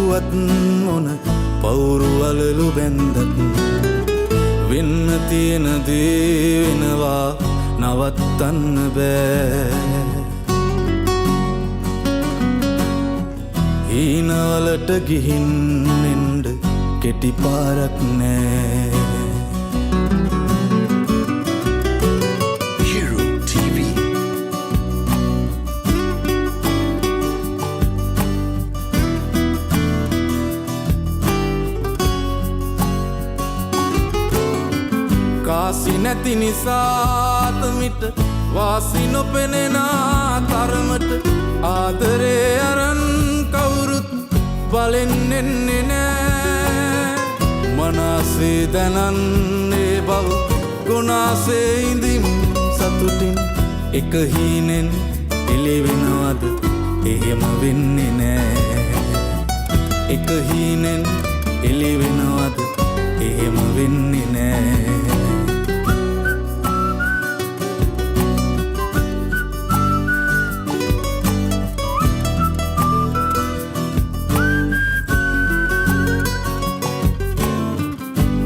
කිව්වත් මොන පවුරු වලලු බැන්දත් වෙන්න තියෙන දේ වෙනවා නවත්තන්න බෑ හීනවලට ගිහින් එන්න කෙටි පාරක් නෑ කාසි නැති නිසාත මිට වාසි නොපෙනෙන තරමට ආදරේ අරන් කවුරුත් බලෙන් එන්නේ නෑ මනසේ දැනන්නේ බව ගුණාසේ ඉඳිම් සතුටින් එක හීනෙන් එළි වෙනවද එහෙම වෙන්නේ නෑ එක හීනෙන් එළි වෙනවද එහෙම වෙන්නේ නෑ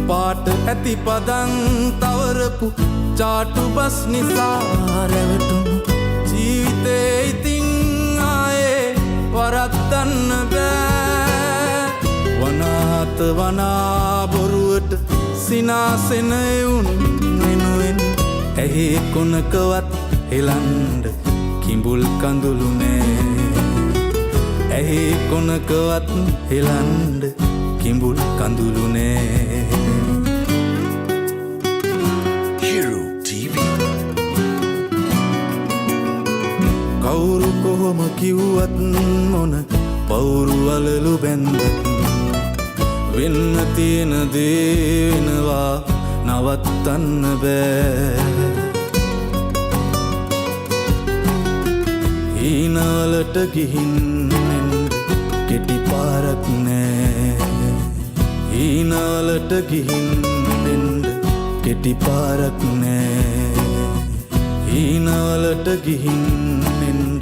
පාට ඇති පදන් තවරපු චාටු බස් නිසා රැවටුණු ජීවිතේ ඉතින් ආයේ වරද්දන්න බෑ වනාත වනා බොරුවට සිනාසෙන එවුන් වෙනුවෙන් ඇහි කොනකවත් හෙලන්ඩ කිඹුල් කඳුළු නෑ ඇහි කොනකවත් හෙලන්ඩ කිඹුල් කඳුළු නෑ කවුරු කොහොම කිව්වත් මොන පවුරු වලලු බැන්දත් වෙන්න තියෙන දේ වෙනවා නවත්තන්න බෑ හීනවලට ගිහින් එන්න කෙටි පාරක් නෑ හීනවලට ගිහින් එන්න කෙටි පාරක් නෑ හීනවලට ගිහින් එන්න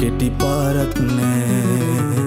කෙටි පාරක් නෑ